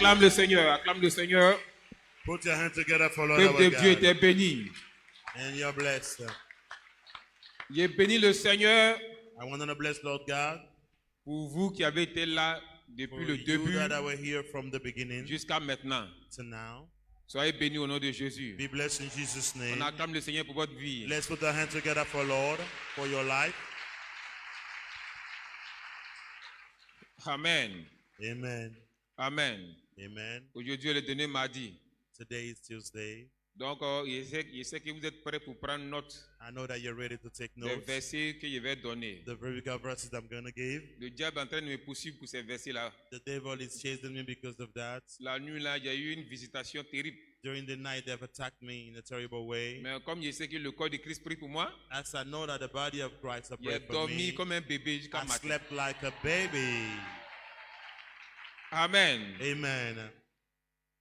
Acclame le Seigneur, acclame le Seigneur. Put your hands together for Lord Le our peuple de Dieu God. était béni. And you're blessed. J'ai béni le Seigneur I want to bless Lord God pour vous qui avez été là for depuis le you début that were here from the beginning jusqu'à maintenant. to now. Soyez bénis au nom de Jésus. Be blessed in Jesus' On name. acclame le Seigneur pour votre vie. Let's put our hands together for Lord, for your life. Amen. Amen. Amen. Amen. Aujourd'hui, le dernier mardi. Today is Tuesday. Donc, je sais que vous êtes prêts pour prendre note I know that you're ready to take des notes. versets que je vais donner. The biblical verses I'm going to give. Le diable est en train de me poursuivre pour ces versets-là. The devil is chasing me because of that. La nuit, là, il y a eu une visitation terrible. During the night, they've attacked me in a terrible way. Mais comme je sais que le corps de Christ prie pour moi, As I know that the body of Christ has j'ai prayed for dormi me, comme un bébé jusqu'à I matin. slept like a baby. Amen. Amen.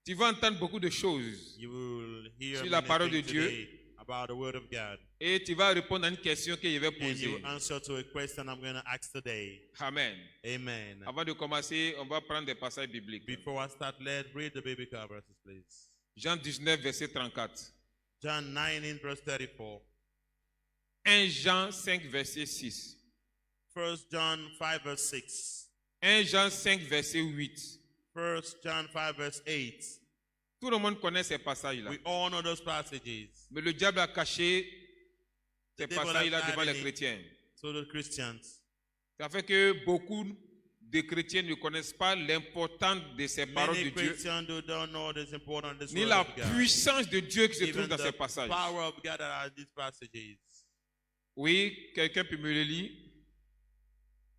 Tu vas entendre beaucoup de choses You will hear sur la many parole de things Dieu. today about the word of God. Et tu vas répondre à une question que je vais And you poser. will answer to a question I'm going to ask today. Amen. Amen. Avant de commencer, on va prendre des passages bibliques. Before I start, let's read the biblical verses, please. Jean 19, verset 34. John 19, verse 34. 1 Jean 5, verset 6. 1 John 5, verse 6. 1 Jean 5, verset 8. 1 John 5, verse 8. Tout le monde connaît ces passages-là. We all know those passages. Mais le diable a caché ces The devil passages-là has devant les hidden it. chrétiens. So the Christians. Ça fait que beaucoup de chrétiens ne connaissent pas l'importance de ces paroles de Many Dieu, Christians don't know this important this ni word la of God. puissance de Dieu qui se trouve Even dans ces the passages. power of God that are in these passages. Oui, quelqu'un peut me le lire?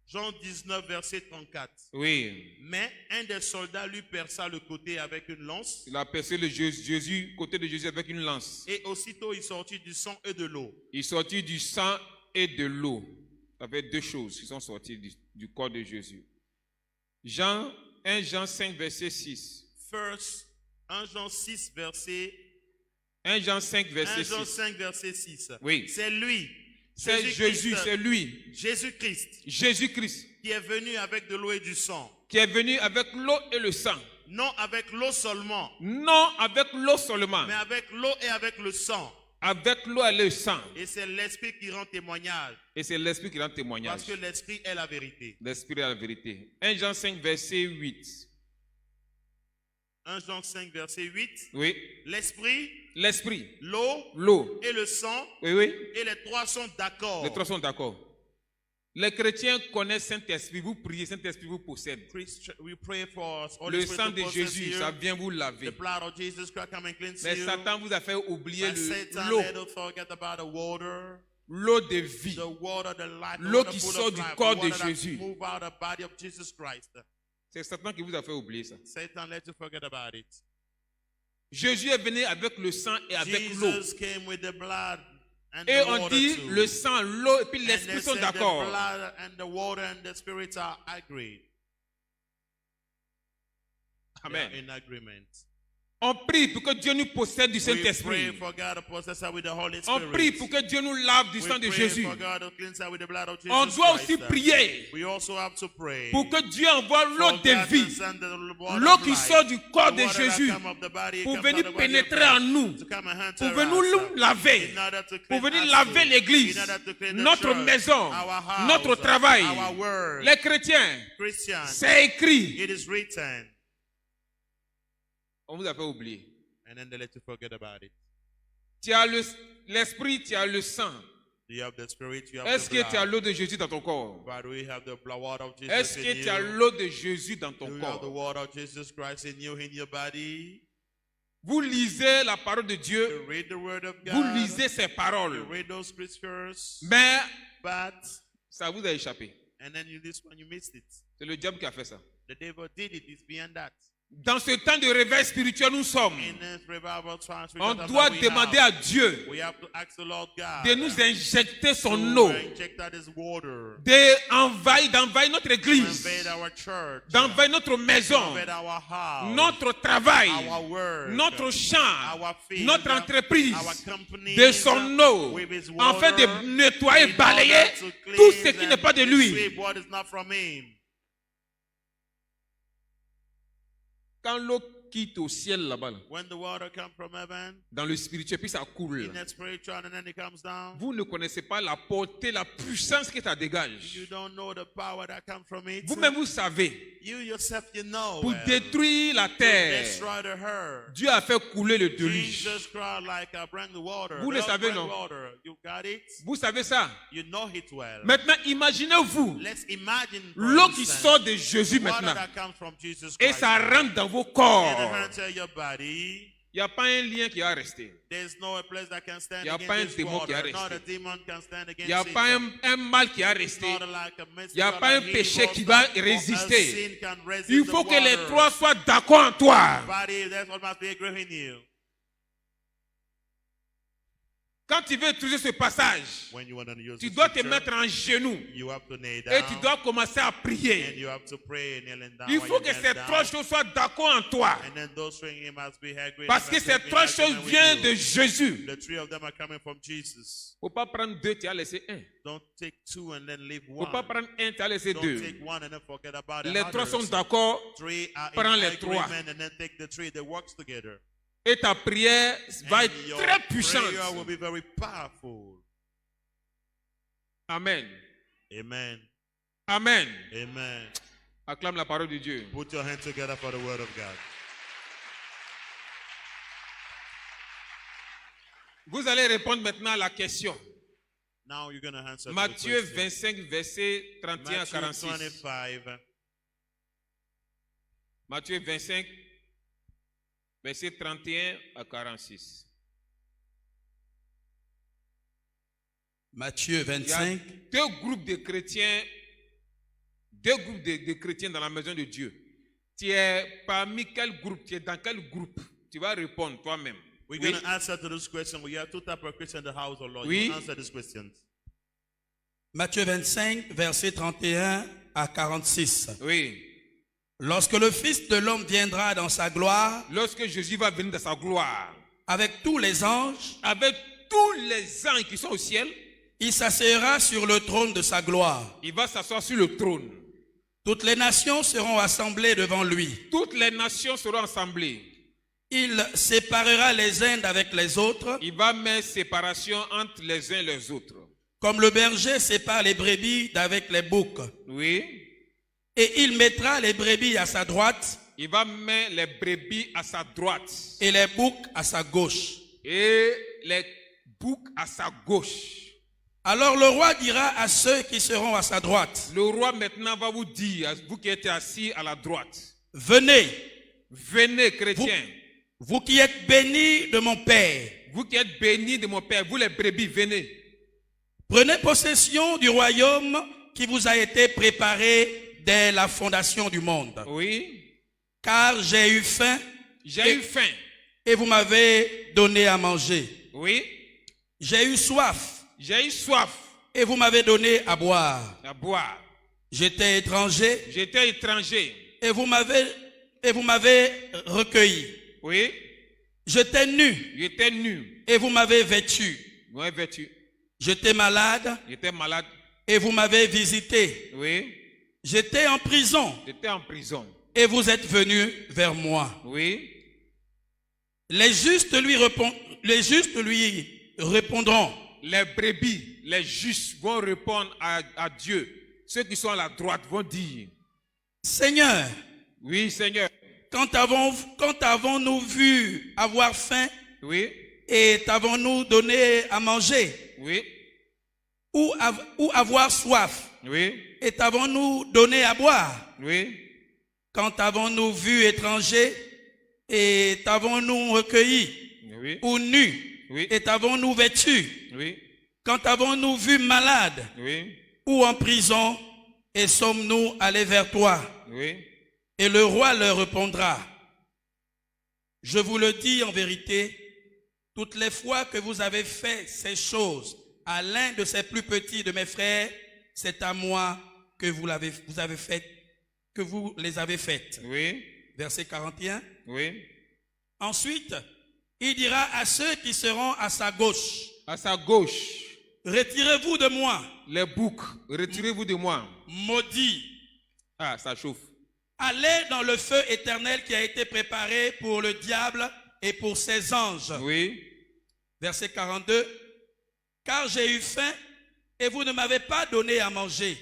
Jean 19, verset 34. Oui. Mais un des soldats lui perça le côté avec une lance, Il a percé le Jésus, côté de Jésus avec une lance. et aussitôt il sortit du sang et de l'eau. Il sortit du sang et de l'eau. Ça fait deux choses qui sont sorties du corps de Jésus. 1 Jean 5, verset 6. First, 1 Jean 6, verset 1 Jean 5, 1 verset Jean 6. 5, verset 6. Oui. C'est lui, C'est Jésus, c'est lui. Jésus-Christ, Jésus-Christ, qui est venu avec de l'eau et du sang. qui est venu avec l'eau et le sang. Non avec l'eau seulement, Non avec l'eau seulement, mais avec l'eau et avec le sang. avec l'eau et le sang. Et c'est l'Esprit qui rend témoignage, Et c'est l'Esprit qui rend témoignage. parce que l'Esprit est la vérité. L'Esprit est la vérité. 1 Jean 5, verset 8. 1 Jean 5, verset 8. Oui. L'Esprit, L'Esprit, l'eau l'eau. et le sang, Oui, oui. et les trois sont d'accord. Les trois sont d'accord. Les chrétiens connaissent Saint-Esprit. Vous priez, Saint-Esprit vous possède. We pray for us. Holy Le Spirit sang to de possess Jésus, you. ça vient vous The laver. blood of Jesus Christ come and cleanse Mais you. Satan vous a fait oublier But Satan l'eau, let us forget about the water. l'eau de vie. The water, the life, the L'eau water qui full sort of du life, corps the de water that Jésus. move out the body of Jesus Christ. C'est Satan qui vous a fait oublier ça. Satan let you forget about it. Jésus est venu avec le sang et avec l'eau. Jesus came with the blood and Et the on water dit too. le sang, l'eau et puis And l'esprit they sont said d'accord. The blood and the water and the spirit are agreed. They are Amen. in agreement. On prie pour que Dieu nous possède du We pray Saint-Esprit. for God to possess us with the Holy On Spirit. prie pour que Dieu nous lave du We sang de pray Jésus. for God to cleanse us with the blood of Jesus On doit Christ. aussi prier We also have to pray pour que Dieu envoie for l'eau God de to vie, send the water l'eau of qui life, sort du corps the de water that Jésus, come of the body, pour comes venir out of the body of pénétrer en Christ, nous, to come and enter pour us, venir nous laver, in order to pour cleanse venir us laver too, l'église, in order to clean the notre church, maison, our house, notre travail. our work. Les chrétiens, Christians, c'est écrit. it is written, On vous a fait oublier. and then they let you forget about it. Tu as l'esprit, tu as le sang. You have the spirit, you have Est-ce the que tu as blood. l'eau de Jésus dans ton corps? But we have the blood of Jesus Est-ce in que tu as you. l'eau de Jésus dans ton Do you have the corps? water of Jesus Christ in you, in your body? Vous lisez la parole de You Dieu, read the word of vous God. lisez ses You paroles, read those scriptures. mais But, ça vous a échappé. and then this one, you missed it. C'est le diable qui a fait ça. The devil did it. It's beyond that. Dans ce temps de réveil spirituel, nous sommes. In this revival time, On doit demander à Dieu we have to ask the Lord God de nous injecter son to eau, inject out His water, d'envahir notre to église, invade our church, d'envahir notre to maison, invade our house, notre travail, our work, notre champ, our field, notre entreprise, our company, de son eau, with His afin water, de nettoyer, in balayer order to tout cleanse ce qui and n'est pas de lui. sweep what is not from Him. Quand l'eau quitte au ciel là-bas, là, When the water comes from heaven, dans le spirituel, puis ça coule, in the spiritual, and then it comes down, vous ne connaissez pas la portée, la puissance que ça dégage. you don't know the power that comes from it. Vous-même, vous savez, You yourself, you know. pour détruire la To terre, destroy the earth. Dieu a fait couler le déluge. Jesus Christ, like bring the water. Vous le Don't savez, bring non? water. You got it? Vous savez ça? You know it well. Maintenant, imaginez-vous Let's imagine for l'eau qui instance, sort de Jésus water maintenant that comes from Jesus et Christ ça now. rentre dans vos And corps. it enters your body. Il n'y a pas un lien qui va rester. There's no place that can stand Y a against pas un this démon qui a water. Not resté. a demon can stand Il against n'y a it. pas un mal qui va rester. Not like a Il n'y a pas un péché qui va or a résister. sin can resist Il the faut que les water. trois soient d'accord en toi. Body, that's what must be agreeing in you. Quand tu veux utiliser ce passage, When you want to use tu the dois te scripture, mettre en genoux you have to kneel et tu down, dois commencer à and prier. you have to pray kneeling down. Il while faut you que kneel ces down. trois choses soient d'accord en toi. And then those three must be agreed. Parce que ces trois choses viennent de Jésus. The three of them are coming from Jesus. Il ne faut pas prendre deux, tu as laissé un. Don't take two and then leave Il ne faut one. pas prendre un, tu as laissé Don't deux. take one and then forget about the Les trois others. sont d'accord Three are Prends in les trois. agreement and then take the three. They work together. et ta prière va And être your très puissante. prayer will be very powerful. Amen. Amen. Amen. Amen. Acclame la parole de Dieu. Put your hands together for the word of God. Vous allez répondre maintenant à la question. Now you're going to answer Matthieu the question. 25, verset 31 à Matthew 46. 25. Matthieu 25, verset 31 à 46. Matthieu Il y a 25, deux groupes de chrétiens dans la maison de Dieu. Tu es parmi quel groupe? Tu es dans quel groupe? Tu vas répondre toi-même. We're Oui. going to answer to this question. We have two types of Christians in the house of Lord. Oui. You answer this question. Matthieu 25, verset 31 à 46. Oui. Lorsque le Fils de l'homme viendra dans sa gloire, Lorsque Jésus va venir dans sa gloire, avec tous les anges, avec tous les anges qui sont au ciel, il s'assiera sur le trône de sa gloire. il va s'asseoir sur le trône. Toutes les nations seront assemblées devant lui. Toutes les nations seront assemblées. Il séparera les uns d'avec les autres, Il va mettre séparation entre les uns et les autres. comme le berger sépare les brebis d'avec les boucs. Oui. Et il mettra les brebis à sa droite Il va mettre les brebis à sa droite et les boucs à sa gauche. et les boucs à sa gauche. Alors le roi dira à ceux qui seront à sa droite, Le roi maintenant va vous dire, à vous qui êtes assis à la droite, venez, venez chrétiens, vous qui êtes bénis de mon Père, vous qui êtes bénis de mon Père, vous les brebis, venez. prenez possession du royaume qui vous a été préparé dès la fondation du monde. Oui. Car j'ai eu faim J'ai eu faim. et vous m'avez donné à manger. Oui. J'ai eu soif J'ai eu soif et vous m'avez donné à boire. à boire. J'étais étranger J'étais étranger. et vous m'avez recueilli. Oui. J'étais nu J'étais nu. et vous m'avez vêtu. Moi, vêtu. J'étais malade J'étais malade. et vous m'avez visité. Oui. J'étais en prison J'étais en prison. et vous êtes venus vers moi. Oui. Les justes lui répondront, Les brebis, les justes vont répondre à Dieu. Ceux qui sont à la droite vont dire, Seigneur, oui Seigneur, quand avons-nous vu avoir faim oui, et t'avons-nous donné à manger, oui, ou avoir soif oui, et t'avons-nous donné à boire? oui, Quand avons-nous vu étranger et t'avons-nous recueilli, oui, ou nu oui, et t'avons-nous vêtu? oui, Quand avons-nous vu malade oui, ou en prison et sommes-nous allés vers toi? oui. Et le roi leur répondra, je vous le dis en vérité, toutes les fois que vous avez fait ces choses à l'un de ces plus petits de mes frères, c'est à moi que vous les avez faites. Oui, Verset 41. oui. Ensuite, il dira à ceux qui seront à sa gauche, À sa gauche, retirez-vous de moi, les boucs, retirez-vous de moi. maudits, Ah, ça chauffe. allez dans le feu éternel qui a été préparé pour le diable et pour ses anges. Oui. Verset 42. Car j'ai eu faim et vous ne m'avez pas donné à manger.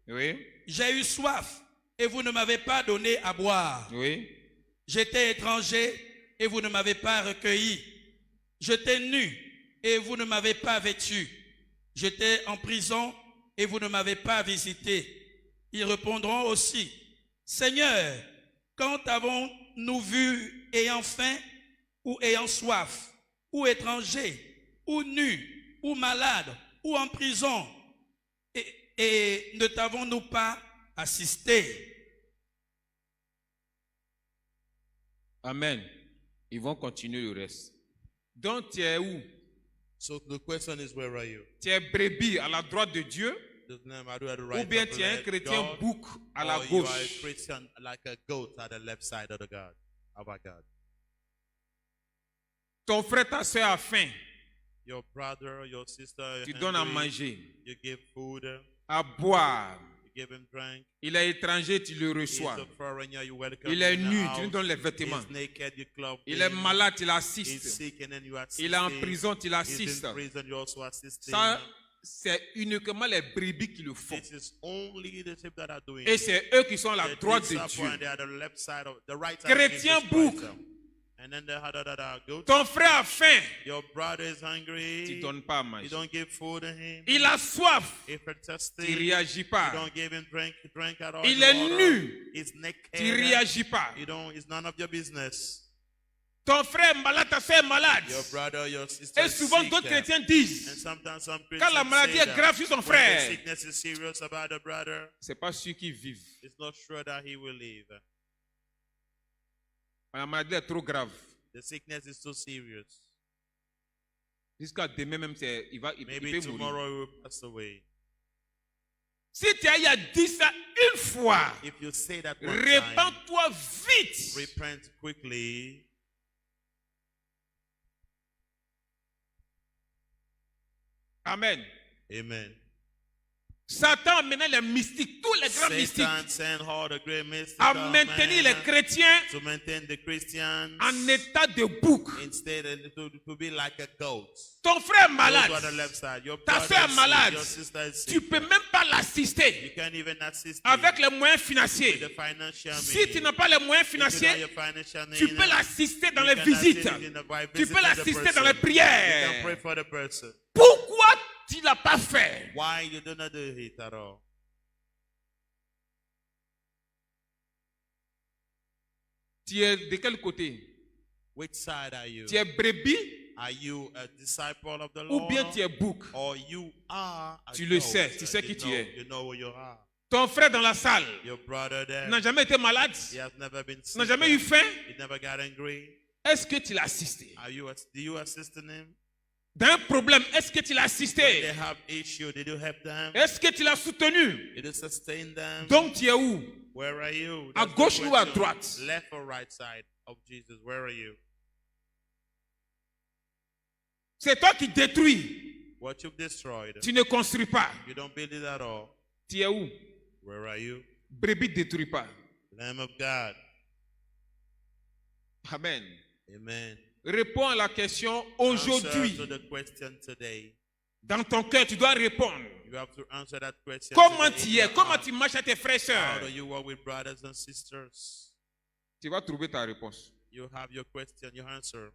Oui. J'ai eu soif et vous ne m'avez pas donné à boire. Oui. J'étais étranger et vous ne m'avez pas recueilli. J'étais nu et vous ne m'avez pas vêtu. J'étais en prison et vous ne m'avez pas visité. Ils répondront aussi, Seigneur, quand avons-nous vu ayant faim ou ayant soif, ou étranger, ou nu, ou malade, ou en prison, et ne t'avons-nous pas assisté? Amen. Ils vont continuer le reste. Donc tu es où? So the question is, where are you? Tu es brebis à la droite de Dieu, The name, are you at the ou right bien of the tu es un Lord chrétien God, bouc à la or you are a gauche? Christian like a goat at the left side of the God, of our God. Ton frère, ta soeur a faim, Your brother, your sister, tu donnes à hungry, manger, you give food, à boire. you give him drink. Il est étranger, tu le He's reçois. a foreigner, you welcome Il him est in the nu, house. tu lui donnes les vêtements. He's naked, you clothe Il est him. malade, tu He's l'assistes. sick, and then you assist Il est en him. prison, tu He's l'assistes. in prison, you also assist Ça, him. c'est uniquement les brebis qui le font. This is only the sheep that are doing Et it. c'est eux qui sont à la The droite pigs de are Dieu. pointed at the left side of the right side of Chrétien Jesus bouc. Christ. And then the other goat. Ton frère a faim, Your brother is hungry. tu ne donnes pas à You manger. don't give food to him. Il a soif, If you're thirsty, tu ne réagis you pas. don't give him drink at all. Il no est water. nu, He's naked. tu ne réagis pas. You don't. It's none of your business. Ton frère est malade, ta soeur est malade. Your brother, your sister Et is souvent sick. d'autres chrétiens And disent, sometimes some quand Christians la maladie say est that grave sur son when the frère, sickness is serious about the brother, c'est pas sûr qu'ils vivent. it's not sure that he will live. La maladie est trop grave. The sickness is so serious. Jusqu'à demain même, il Maybe peut mourir. tomorrow he will pass away. Si tu as dit ça une fois, If you say that one time, répands-toi vite. repent quickly. Amen. Amen. Satan a mené les mystiques, tous les grands mystiques, Satan sent all the great mystics à maintenir les chrétiens to maintain the Christians en état de bouc. instead to be like a goat. Ton frère est Those who are malade, the left side. Your ta brother soeur is est sick, malade, your sister is tu sick. ne peux même pas You l'assister can't even assist avec him les moyens with financiers. the financial Si means. tu n'as pas les moyens If you don't have financiers, your financial tu means, peux l'assister dans you les can visites. assist in the by Tu visiting peux the l'assister dans person. les You can prières. pray for the person. Pourquoi tu ne l'as pas fait? Why you do not do it at all? Tu es de quel côté? Which side are you? Tu es brebis Are you a disciple of the ou Lord? bien tu es bouc? Or you are a Tu le goat? sais, tu sais qui You tu know- es. You know who you are. Ton frère dans la salle Your brother there, n'a jamais été malade, he has never been sick. n'a jamais eu faim. He never got angry. Est-ce que tu l'as assisté? Do you assist in him? Dans un problème, est-ce que tu l'as When assisté? they have issue, did you help them? Est-ce que tu l'as soutenu? Did you sustain them? Donc tu es où? Where are you? À That's the gauche ou à question. droite? Left or right side of Jesus? Where are you? C'est toi qui détruis. What you've destroyed, Tu ne construis pas. you don't build it at all. Tu es où? Where are you? Brebis ne détruit pas. Lamb of God. Amen. Amen. Réponds à la question Answer aujourd'hui. to the question today. Dans ton cœur, tu dois répondre. You have to answer that question. Comment today in tu your es? Comment heart. tu marches à tes frères et How sœurs? do you work with brothers and sisters? Tu vas trouver ta réponse. You have your question, your answer.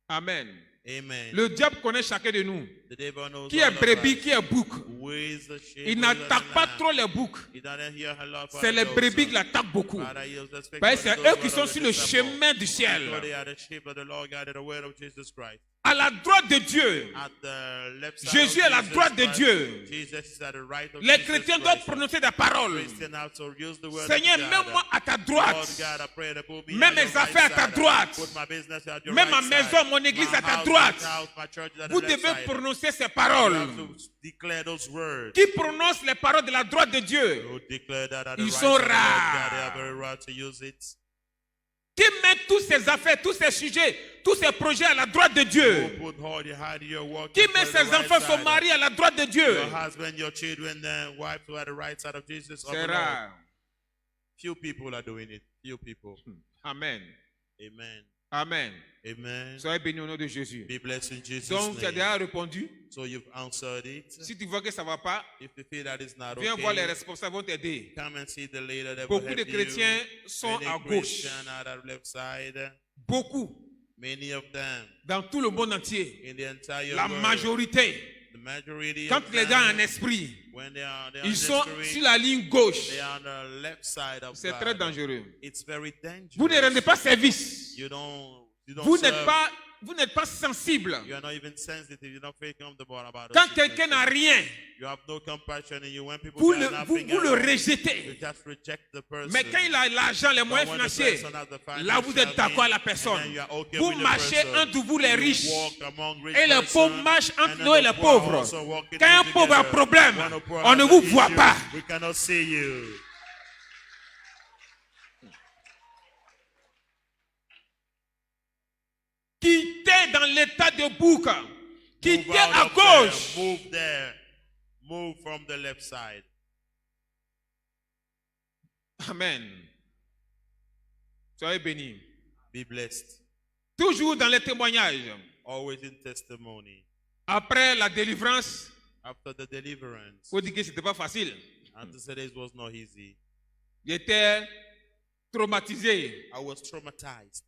Amen. Amen. Le diable connaît chacun de nous. The devil knows Qui all est of brebis, us. qui est bouc. Who is the sheep, Il who is n'attaque the pas lamb. trop les boucs. He doesn't hear a lot for C'est the les goats. brebis qui l'attaquent beaucoup. Rather, he is the spectacle Parce que of c'est those eux who qui are sont the sur le disciples. chemin du So ciel. they are the sheep of the Lord God, the word of Jesus Christ. À la droite de Dieu, At the left side Jésus of est à la Jesus droite de Christ, Dieu. Jesus is at the right of Les Jesus chrétiens Christ. doivent prononcer des paroles. Christians have to use the word Seigneur, of God. mets-moi à ta Lord droite. God, I pray that put me Mets at your mes right affaires à ta side. droite. Put my business at your Mets right ma side. maison, mon église My à ta house, droite. my house, my church at the Vous left devez side. prononcer ces You paroles. have to declare those words. Qui prononce les paroles de la droite de Dieu? You declare that at the Ils right sont side of the Lord God. They rares. are very rare to use it. Qui met tous ces affaires, tous ces sujets, tous ces projets à la droite de Dieu? Who put all your heart, your work, Qui and met put ses the right enfants, son side. mari à la droite de Dieu? Your husband, your children, wife to at the right side of Jesus. Of C'est the Lord. rare. Few people are doing it. Few people. Amen. Amen. Amen. Amen. Soyez bénis au nom de Jésus. Be blessed in Jesus' Donc, tu as name. déjà répondu. So you've answered it. Si tu vois que ça ne va pas, If you feel that it's not viens voir les okay, responsables vont t'aider. come and see the leader that will Beaucoup de help chrétiens you. sont Many à gauche. Christians are at the left side. Beaucoup. Many of them Dans tout le monde entier. in the entire La world. majorité. The majority Quand of les them, gars ont un esprit, when they are ils sont on the sur street, la ligne gauche. they are on the left side of C'est God. très dangereux. It's very dangerous. Vous ne rendez pas service. You don't Vous serve. n'êtes pas sensible. You are not even sensitive. You don't feel comfortable about Quand those quelqu'un n'a situations. rien, You have no compassion in you. When people vous got le, nothing vous at le all, you rejetez. just reject the person. Mais quand il a l'argent, les But moyens when the financiers, person has the là vous êtes financial d'accord avec la means, personne. and then you are okay Vous with the marchez person, entre vous les you riches. walk among rich Et les persons, pauvres marchent entre and then nous et the les poor are pauvres. also walking Quand un together. pauvre a un problème, When a poor on ne has vous an voit issue, pas. We cannot see you. Quittez dans l'état de bouc. Quittez Move out à of gauche. there. Move there. Move from the left side. Amen. Soyez bénis. Be blessed. Toujours dans les témoignages. Always in testimony. Après la délivrance, After the deliverance, il faut dire que ce n'était pas facile. and to say this was not easy. J'étais traumatisé. I was traumatized.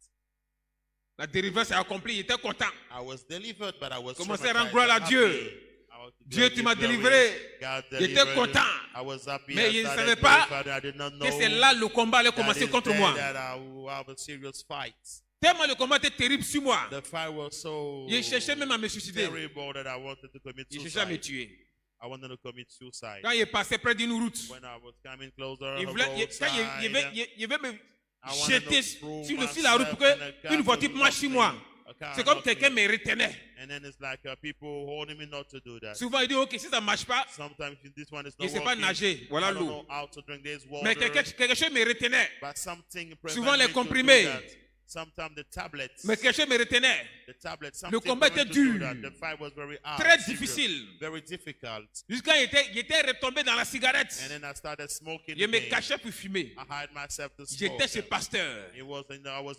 La délivrance est accomplie. J'étais content. I was delivered, but I was Commencez à traumatized. rendre gloire à Happy. Dieu. I was to Dieu, give tu m'as glory. délivré. God J'étais delivered. content. I was happy. Mais I je ne started savais pas glorified. I did not know que c'est là le combat allait that commencer is contre there moi. that I will have a serious fight. Tellement le combat était terrible sur moi. The fight was so J'ai cherché même à me suicider. terrible that I wanted to commit J'ai cherché à me suicide. tuer. I wanted to commit suicide. Quand il passait près d'une route, When I was coming closer il on voulait, the quand il veut me I wanted jeter to throw sur la route pour myself in a car qu'une voiture to marche sur knock moi. me. A car C'est comme knocked quelqu'un me. me retenait. And then it's like people holding me not to do that. Souvent, il dit, ok, si ça ne marche pas, Sometimes if this one is je ne not sais pas working, nager. Voilà I don't l'eau. know how to drink this water. Mais quelque chose me retenait. But something Souvent, les prevents me to do comprimés. that. Sometimes the tablets. Mais quelque chose me retenait. The tablets. Le Something combat prevent était to do dur. that. The fight was very hard. Très serious, difficile. Very difficult. Jusqu'à il était retombé dans la cigarette. And then I started smoking Je me again. cachais pour fumer. I hide myself to smoke. J'étais chez pasteur. I was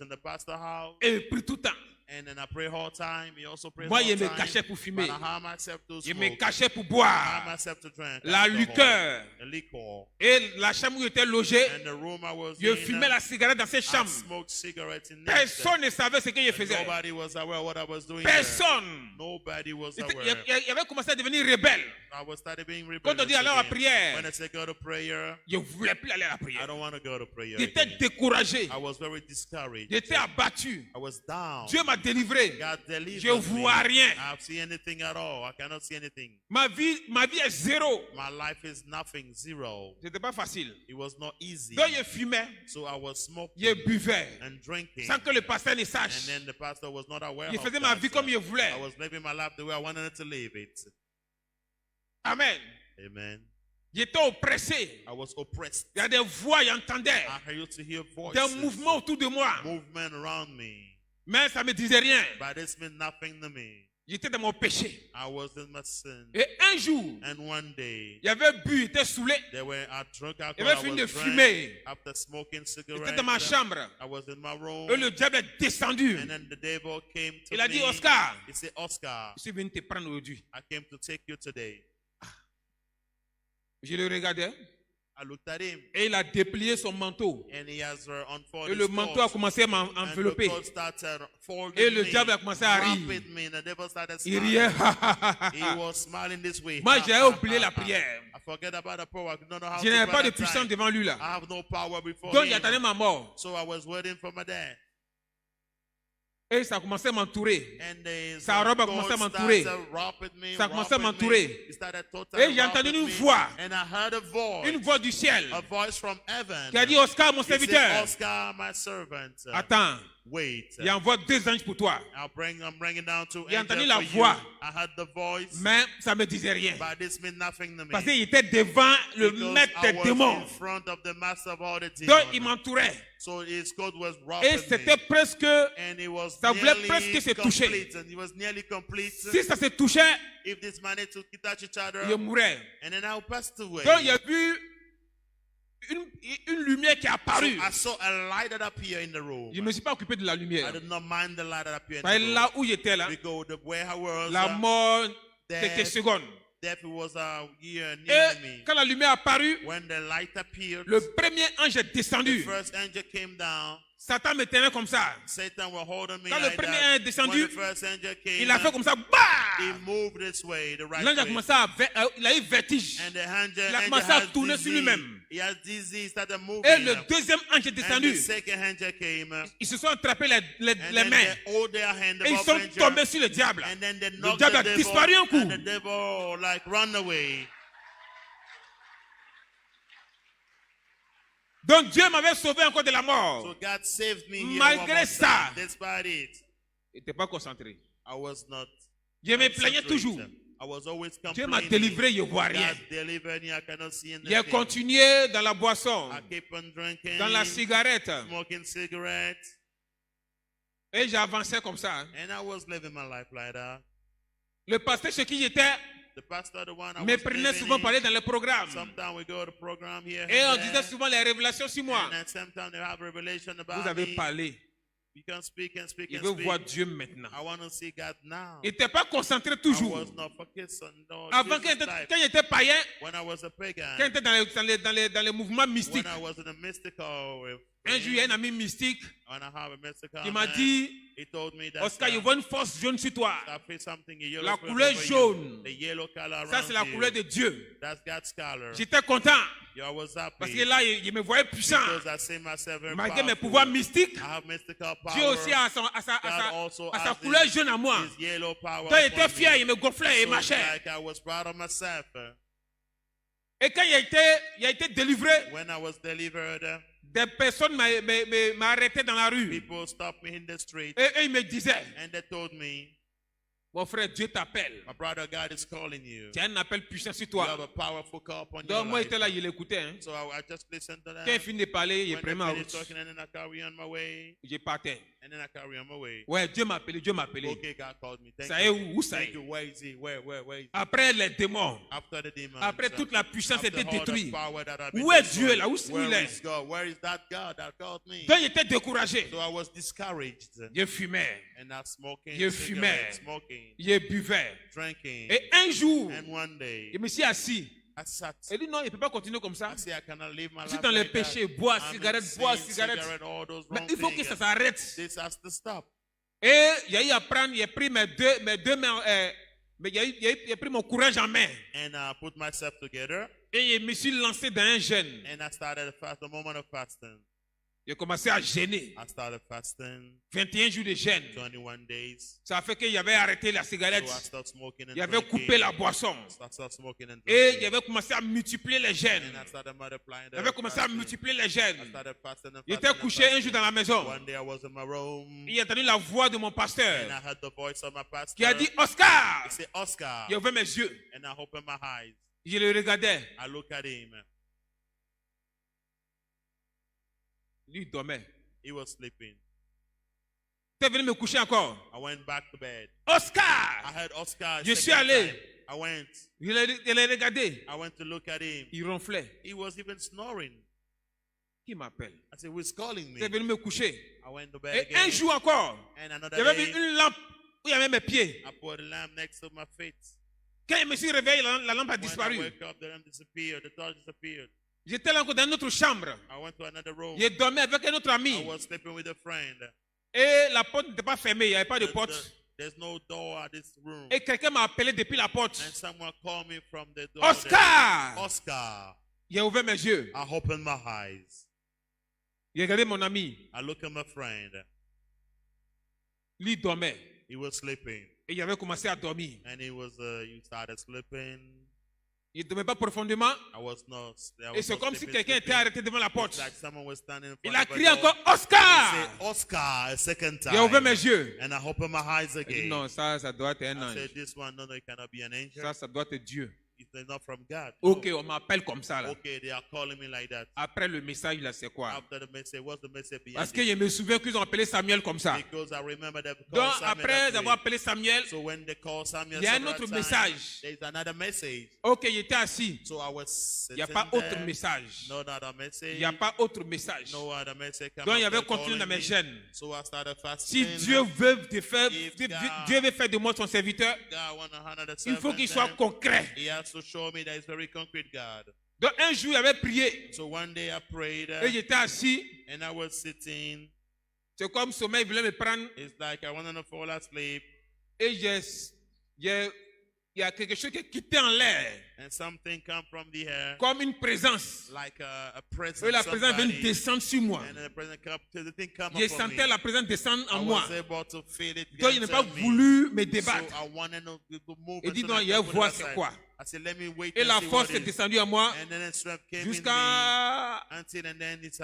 in the pastor house. Et pris tout le temps. And then I pray all time. He also prays Moi, all je me time. cachais pour fumer. But I hide myself to Je smoke. me cachais pour I hide boire. myself to drink La alcohol, liqueur. the liquor. Et la chambre où j'étais logé, And the room I was je in, fumais la cigarette dans cette I chambre. smoked cigarettes in Personne ne savait ce que je faisais. Nobody was aware of what I was doing. Personne. Nobody was Il aware. il avait commencé à devenir rebelle. I was started being Quand on dit aller à la again. prière, When I say go to prayer, je ne voulais plus aller à la I prière. don't want to go to prayer. J'étais Again. découragé. I was very discouraged. J'étais abattu. I was down. Dieu m'a délivré. God delivered Je ne vois me. rien. I don't see anything at all. I cannot see anything. Ma vie est zéro. My life is nothing, zero. C'était pas facile. It was not easy. Donc je fumais, So I was smoking je buvais, and drinking. sans que le pasteur ne And sache. then the pastor was not aware Je of faisais ma that. vie comme je voulais. I was living my life the way I wanted to live it. Amen. Amen. J'étais oppressé. I was oppressed. Il y a des voix, j'entendais. I used to hear Des voices, mouvements autour de moi. movement around me. Mais ça ne me disait rien. But this meant nothing to me. J'étais dans mon péché. I was in my sin. Et un jour, And one day, il avait bu, il était saoulé. they were I drunk Il alcohol. avait I fini de was drunk. fumer. After smoking Il était cigarettes, dans ma chambre. I was in my room. Et le diable est descendu. And then the devil came to Il a me. dit, Oscar, He said, Oscar, je suis venu te prendre aujourd'hui. I came to take you today. Je le regardais. I looked at him. Et il a déplié son manteau. And he has unfolded Et le his manteau a coat. commencé à And the m'envelopper. coat started folding Et le me, diable a commencé à rire. wrapping me, and the devil started Il smiling. riait. He was smiling this way. Moi, j'ai oublié la prière. I forget about the power. I don't know how Je to n'avais pray pas de that puissance time. devant lui là. I have no power before Donc, him. j'attendais ma mort. So I was waiting for my dad. Et ça a commencé à m'entourer. And the Sa robe a commencé à m'entourer. Ça a commencé à m'entourer. Et j'ai entendu une voix. And I heard a voice. Une voix du ciel A voice from heaven. qui a dit, Oscar, mon He said, serviteur, Oscar, my servant. attends, Wait. il envoie 2 anges pour toi. I'm bringing down 2 J'ai entendu angels la for voix. you. I heard the voice. Mais ça ne me disait rien. But this meant nothing to me. Parce qu'il était devant le Because maître I des was démons. in front of the master of all the Donc, il demons. m'entourait. So his coat was Et wrapping c'était me. presque, And it was ça voulait nearly presque se toucher. complete. And it was nearly complete. si ça se touchait, If this managed to touch each other, je mourrais. and then I passed away. Donc, j'ai vu une lumière qui est So apparue. I saw a light that appeared in the room. Je ne me suis pas occupé de la I lumière. did not mind the light that appeared in Parce the que room. là où j'étais là, Because where I was, la mort, quelques death, secondes. death was near Et me. quand la lumière est apparue, When the light appeared, le premier ange est the descendu. first angel came down. Satan me tenait comme ça. Satan was holding me Quand le like premier that. est descendu, When the first angel came, Il a fait comme ça. he Bah! moved this way, the right L'ange a way. commencé il a eu vertige. And the angel, Il a angel commencé à has tourner sur disease. lui-même. He has disease, started moving. Et le deuxième ange est And the descendu. second angel came. Ils se sont attrapés les And les then mains. they hold their hand Et ils above sont angel. tombés sur le diable. And then they Le knocked diable the a devil, disparu un coup. and the devil like run away. Donc Dieu m'avait sauvé encore de la So mort. God saved me here Malgré one more ça. time. Despite it, Il n'était pas concentré. I was not. Je me plaignais concentrated. toujours. I was always Dieu m'a complaining. délivré, je ne vois rien. God delivered me. I cannot see J'ai anything. continué dans la boisson, I keep on drinking, dans la cigarette. smoking cigarettes, Et j'avançais comme ça. and I was living my life like that. Le pasteur chez qui j'étais The pastor, the one I me was prenait living souvent in, parler dans les programmes. sometimes we go to program here Et on and disait there, souvent les révélations sur moi. and then sometimes they have revelation about Vous avez me. parlé. You can speak and speak Il and veut speak. voir Dieu maintenant. I want to see God now. Il n'était pas concentré I toujours. was not focused on no Avant, Jesus life. quand il était païen, When I was a pagan, quand il était dans les mouvements mystiques, when I was in a mystical un jour, il y a un ami mystique when I have a mystical qui m'a man, dit, he told me that Oscar, il voit une force jaune sur toi. I feel something in yellow La spirit couleur over jaune. you. The yellow color Ça, around c'est la you. couleur de Dieu. That's God's color. J'étais content Yeah, I was happy parce que là, il me voyait puissant. because I see myself very Malgré mes powerful. pouvoirs mystiques, I have mystical power. Dieu aussi a God also sa has couleur his- jaune à moi. his yellow power Quand il upon était fier, me. il me gonflait et So it's marchait. like I was proud of myself. Et quand il a été délivré, When I was delivered, des personnes m'ont arrêté dans la rue. people stopped me in the street Et ils me disaient, and they told me, mon frère, Dieu t'appelle. my brother, God is calling you. Tu as un appel puissant sur You have toi. a powerful call upon your Donc moi, life. j'étais là, je l'écoutais. Hein. So I just listened to that. Quand il finit de parler, il When prenait they ma finished route. talking, and then I carry on my way, Je partais. and then I carry on my way. Ouais, Dieu m'a appelé, Dieu m'a appelé. Okay, God called me. Thank Ça est you. où ça Thank est? you. Where is he? Where is he? Après les démons, After the demons, après toute la puissance after était all the détruite. power that I've been Où est destroyed, Dieu là? Où where il est? is God? Where is that God that called me? Donc j'étais découragé. So I was discouraged, Je fumais, and I smoking, Je cigarettes, fumais. smoking, je buvais. drinking, Et un jour, and one day je me suis assis. I sat. Il dit non, il ne peut pas continuer comme ça. I say I cannot live my Je suis life dans les like that. péchés, bois, I'm in cigarette, sin, bois, cigarette. all those Mais wrong il faut que things. ça s'arrête. This has to stop. Et il y a eu à prendre, j'ai pris mes deux mains, mais j'ai pris mon courage en main. And I put myself together, Et je me suis lancé dans un jeûne. and I started a fast, a moment of fasting. J'ai commencé à jeûner. I started fasting 21 jours de jeûne. 21 days. Ça a fait qu'il avait arrêté la So cigarette. I started smoking and Il avait drinking. coupé la boisson. I started smoking and Et drinking. il avait commenccommencé à multiplier les jeûnes. And I started multiplying. Il avait commencé à multiplier les I jeûnes. started fasting and Il fasting était and couché un fasting. jour dans la maison. One day I was in my room, Il a entendu la voix de mon and pasteur I heard the voice of my pastor. qui a dit Oscar. He said, Oscar. J'ai ouvert mes yeux. And I opened my eyes. Je le regardais. I look at him. Lui, il dormait. He was sleeping. Tu es venu me coucher encore. I went back to bed. I Oscar. heard Oscar. a Je suis second allé. time. I went. Je l'ai regardé. I went to look at him. Il ronflait. He was even snoring. Qui m'appelle? I said, who's calling me? Tu es venu me coucher. I went to bed Et un again. jour encore, And another j'avais vu day, une lampe où il y avait mes pieds. I put a lamp next to my feet. Quand je me suis réveillé, la lampe a When I disparu. wake up, the lamp disappeared. The torch disappeared. J'étais là encore dans une autre chambre. I went to another room. J'ai dormi avec un autre I ami. was sleeping with a friend. Et la porte n'était pas fermée, il n'y avait pas de porte. There's no door at this room. Et quelqu'un m'a appelé depuis la porte. And someone called me from the door. Oscar! Oscar! J'ai ouvert mes yeux. I opened my eyes. J'ai regardé mon ami. I looked at my friend. Lui dormait. He was sleeping. Et il avait commencé à dormir. And he started sleeping. Il ne dormait pas profondément. I was not. Et c'est comme si quelqu'un était arrêté devant la It's porte. like someone was standing in Il front a of a crié door. encore He Oscar! said, Oscar, a second J'ai ouvert time. mes yeux. And I opened my eyes Il dit again. non, ça doit être un I ange. said, this one, no, it cannot be an angel. Ça doit être Dieu. it's not from God. Ok, on m'appelle comme ça là. Okay, they are calling me like that. Après le message là, c'est quoi? After the message, what's the message behind Parce it? que je me souviens qu'ils ont appelé Samuel comme ça. Because I remember them Donc call Samuel après that avoir way. appelé Samuel, So when they call Samuel, il y a un several autre times, message. there is another message. Ok, il était assis. So I was Il n'y a sitting pas autre there, message. no other message. Il n'y a pas autre message. No other message. Come Donc il y after avait continué calling dans mes me. gènes. So I started Si fasting. Dieu veut te faire, If Dieu God- veut faire de moi son serviteur, God want to honor the il faut servant, qu'il soit then concret. He has to show me that it's very concrete, God. Donc un jour, il avait prié So one day I prayed et j'étais assis. and I was sitting. C'est comme sommeil voulait me prendre It's like I wanted to fall asleep et il y a quelque chose qui quittait en l'air, and something come from the air, comme une présence. like a presence. Et la présence vient somebody, descendre sur moi. and the presence come, the thing come Je upon me. sentais la présence descendre I en moi. was able to feel it. Donc je n'ai pas enter me. voulu me So débattre. I wanted to move. Il dit until non, I il y a could put voir it c'est aside. quoi. I said, let me wait Et and la see force what est it is. descendue à moi And then strength came in me jusqu'à... until and then it's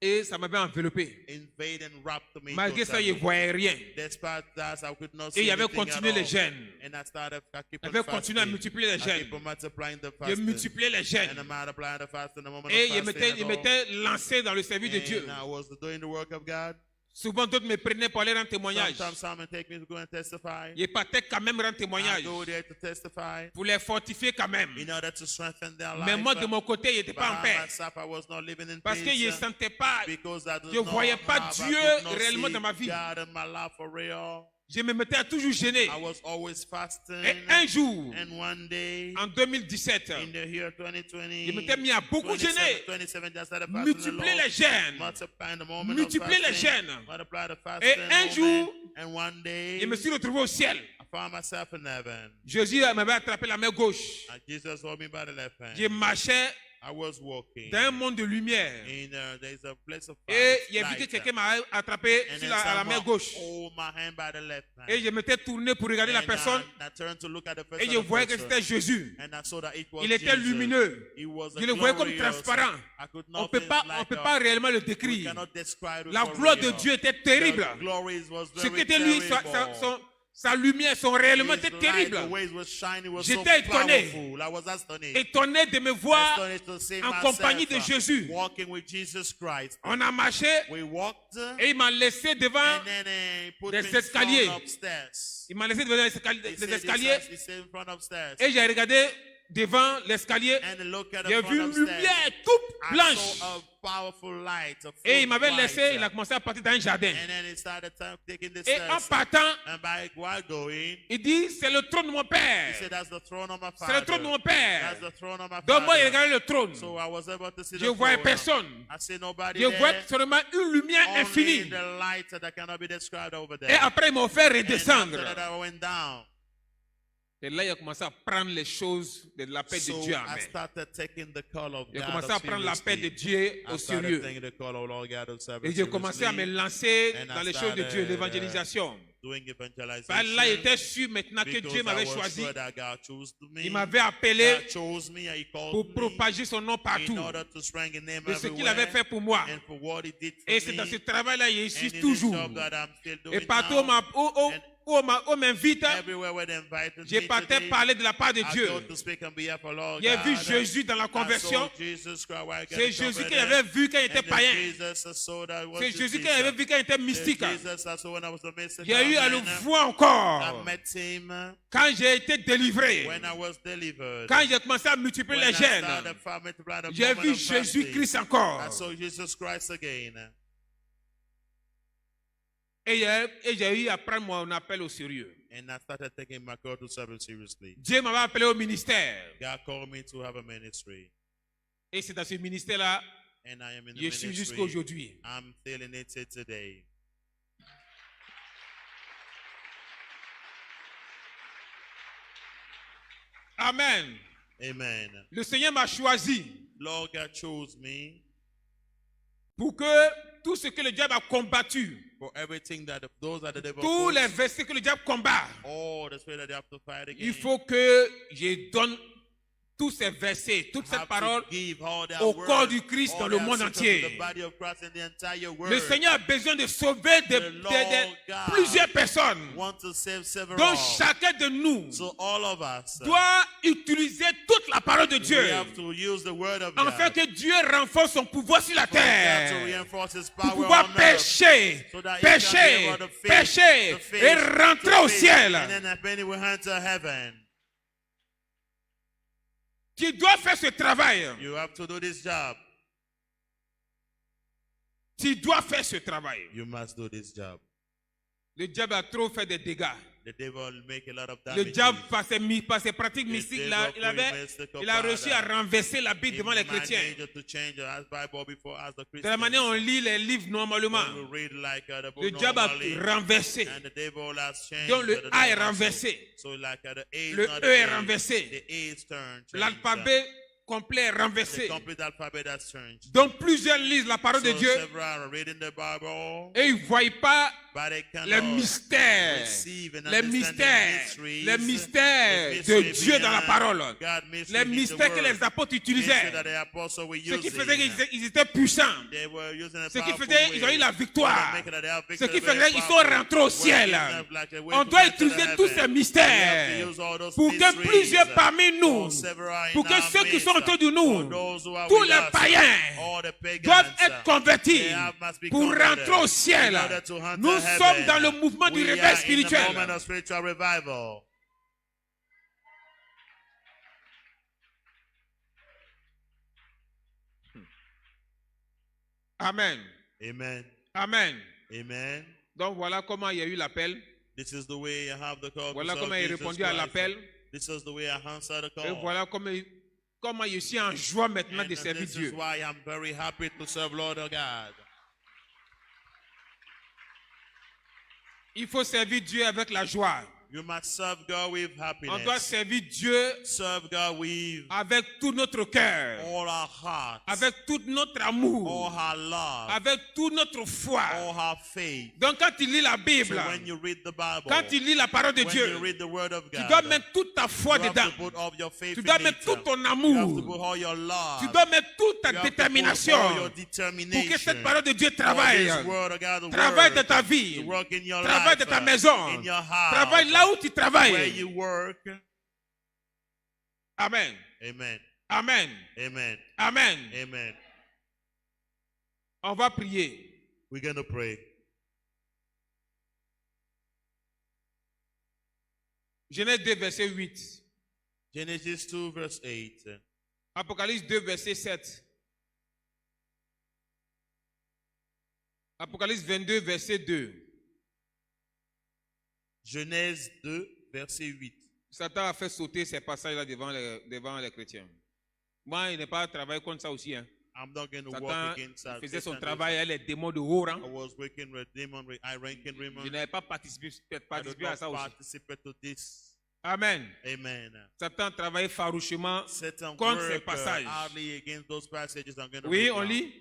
Et ça m'avait enveloppé. invade and wrapped me. Malgré ça, je ne totally. voyais rien. Despite that, I could not Et see il avait anything continué at les all. gènes. And I keep Il on avait continué à fasting. multiplier les I gènes. keep on multiplying the Je fasting. multipliais les gènes. And I multiplied the fasting, the moment Et of je fasting m'étais and all. lancé dans le service de Dieu. And I was doing the work of God. Souvent, d'autres me prenaient pour aller rendre témoignage. Sometimes someone take me to go and testify. Je partais quand même rendre I témoignage go there to testify pour les fortifier quand même. in order to strengthen their Mais life. moi, de mon côté, je n'étais pas en By paix. myself, I was not living in Parce que je ne peace. sentais pas, Because I did je not voyais pas have- I Dieu could not réellement see dans ma vie. God in my life for real. je me mettais à toujours gêner. I was always fasting. Et un jour, And one day, en 2017, in the year 2020, je m'étais mis à beaucoup gêner. 27, I started fasting Multiplier les gènes. multiplying the moment Multiplier of les fasting, gènes. multiply the Et fasting un moment, jour, and one day, je me suis retrouvé au ciel. I found myself in heaven. Jésus m'avait attrapé la main gauche. And Jesus hold me by the left hand. Je marchais I was walking. dans un monde de lumière. In there's a place of Et light, j'ai vu que light. quelqu'un m'a attrapé And sur then à la main someone gauche. hold my hand by the left hand. Et je m'étais tourné pour regarder la And personne. I turned to look at the Et je person, voyais que c'était Jésus. and I saw that it was Il était Jesus. lumineux. He was Je le voyais comme glorious. transparent. I could On not peut think pas, like on peut a- pas réellement le we décrire. cannot describe it La for gloire de real. Dieu était terrible. The glories was Ce very qui était lui, terrible. sa lumière, son rayonnement His était light, terrible. the ways was shining, was J'étais so étonné. powerful. I was astonished. Étonné de me voir Astonished to see en myself, compagnie de Jésus. walking with Jesus Christ. On a marché We walked, et il m'a laissé devant. and then he put des me in front escaliers. upstairs. Il m'a laissé devant He les said, escaliers. he said in front upstairs. Et j'ai regardé devant l'escalier. And look at the J'ai front vu une upstairs. lumière toute I blanche. saw a powerful light, a Et il full m'avait light. laissé, il a commencé à partir dans un jardin. And then he started taking the Et en stairs. partant, And by while going, il dit, c'est le trône de mon he père. said, that's the throne of my C'est le trône de father. mon père. That's the throne of my Donc moi, il father. regardait le trône. So I was able to see Je the voyais throne. personne. I see nobody Je voyais there. seulement une lumière Only infinie. the light that cannot be described over there. Et après, il m'a offert And redescendre. after that, I went down. Et là, il a commencé à prendre les choses de la paix de So Dieu en I main. started taking the call of J'ai God commencé à prendre la paix de seriously. Dieu I au started sérieux. taking the call of Lord God Et seriously. j'ai commencé à me lancer And I dans les choses de Dieu, started, l'évangélisation. Doing evangelization. Par là, il était sûr maintenant que Because Dieu m'avait I was choisi. sure that God chose me. Il m'avait appelé God chose me and he called pour me propager son nom partout. in order to spread his name De ce qu'il everywhere avait fait pour moi. and for what he did for Et c'est dans ce me. travail-là que je And suis in this toujours. job that I'm still Et doing partout now, où on m'invite, everywhere where they invited je me partais today, parler de la part de I Dieu. go to speak on behalf of Lord J'ai vu God. Jésus dans la I conversion. saw Jesus Christ while I got C'est Jésus converted. qu'il avait vu quand il était And then païen. Jesus, I saw that was C'est the Jésus qu'il Jesus. avait vu quand il était mystique. Jesus, I saw when I was a mystic J'ai eu à le man. voir I encore. met him Quand j'ai été délivré. when I was delivered. Quand j'ai commencé à multiplier When les I gènes. started multiplying the J'ai moment vu of fasting, Jésus-Christ encore. I saw Jesus Christ again. Et j'ai eu à prendre mon appel au sérieux. And I started taking my call to serve seriously. Dieu m'avait appelé au ministère. God called me to have a ministry. Et c'est dans ce ministère-là And I am in the que je suis ministry. jusqu'à aujourd'hui. I'm feeling it till today. Amen. Amen. Le Seigneur m'a choisi Lord God chose me pour que tout ce que le diable a combattu, for everything that those that the devil tous puts, les versets que le diable combat, all the spirit that they have to fight il against. faut que je donne tous ces versets, toute cette have parole to give all their au word, corps du Christ dans all le their monde secrets to entier. the body of Christ and the entire world. Le Seigneur a besoin de sauver The Lord God plusieurs personnes. want to save several. Donc chacun de nous So all of us doit utiliser toute la parole de Dieu we have to use the word of afin God que Dieu renforce son pouvoir sur la for God to terre reinforce His pour power pouvoir on earth, pécher, so that He can be pécher, able to face pécher the face et to rentrer au face, ciel. and then eventually we enter heaven. Tu dois faire ce travail. You have to do this job. Tu dois faire ce travail. You must do this job. Le diable a trop fait des dégâts. The devil will make a lot of Le damage. diable, par ses pratiques The mystiques, devil il a réussi à renverser la Bible devant les chrétiens. To change the Bible before as the De la manière dont on lit les livres normalement, When we read like, the book le diable a normally, renversé. and the devil has changed Donc le the A est devil also. renversé. So like the A is Le not E the est A, renversé. the A is turned. L'alphabet complet est The renversé. complete alphabet has changed. Donc plusieurs lisent la parole de So Dieu several are reading the Bible, et ils ne voient pas but they cannot les mystères, receive and les understand mystères, the mysteries, les mystères the de mystery Dieu dans la behind parole, God, mystery les in the mystères que word, les apôtres mystery utilisaient, that the apostles were ce qui using. faisait qu'ils étaient puissants, They were using a ce qui powerful faisait way. qu'ils ont eu la victoire, Make it that they have ce victory qui very faisait qu'ils sont powerful. rentrés au ciel. Working like a way On to doit get to utiliser the tous heaven. ces We have mystères to use all those pour que mysteries plusieurs parmi nous, for several pour in que our ceux qui midst, sont autour de for nous, those who are tous with les us, païens, all the pagans, doivent être convertis must be pour converted rentrer au ciel. in order to enter Nous heaven. sommes dans le mouvement du We réveil are in the spirituel. moment of spiritual revival. Amen. Amen. Amen. Amen. Donc voilà comment il y a eu l'appel. This is the way I have the call. Voilà to comment serve il a Jesus répondu à Christ. l'appel. This is the way I answer the Et call. voilà comment je suis en joie maintenant And de servir this is Dieu. why I'm very happy to serve Lord God. Il faut servir Dieu avec la joie. You must serve God with On happiness. doit servir Dieu Serve God with avec tout notre cœur, all our heart, avec tout notre all amour, our love, avec toute notre foi. all our faith. Donc quand tu lis la So Bible, when you read the Bible, quand tu lis la parole de when Dieu, you read the Word of tu God, dois mettre toute ta foi you have dedans. to put all your faith Tu in dois it. mettre tout ton You have to amour. put all your love. Tu dois mettre toute ta You have to put détermination all your pour determination que cette parole de Dieu for travaille. this word of God to Travaille work, dans ta to vie. work in your Travaille life, dans ta maison. in your house, Travaille là où tu where travailles. you work. Amen. Amen. Amen. Amen. Amen. Amen. On va prier. We're going to pray. Genèse 2, verset 8. Genesis 2, verse 8. Apocalypse 2, verset 7. Apocalypse 22, verset 2. Genèse 2, verset 8. Satan a fait sauter ces passages-là devant les chrétiens. Moi, il n'est pas travaillé contre ça aussi. Hein. I'm not going to Satan walk against that. faisait son Satan travail avec les démons de haut rang. I was working with demon, with high ranking Je demon. n'avais pas participé I did à ça not aussi. participate to this. Amen. Amen. Satan travaillait farouchement. Satan Contre ces work passages. hardly against those passages. I'm going to Oui, read on now. lit.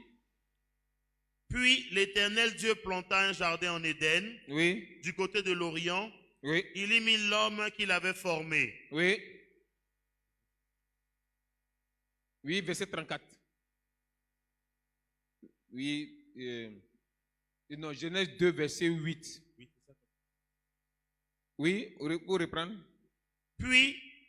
Puis l'Éternel Dieu planta un jardin en Éden, Oui, du côté de l'Orient. oui, Il y mit l'homme qu'il avait formé. oui. Oui, verset 34. Oui, non, Genèse 2, verset 8. Oui, pour reprendre. Puis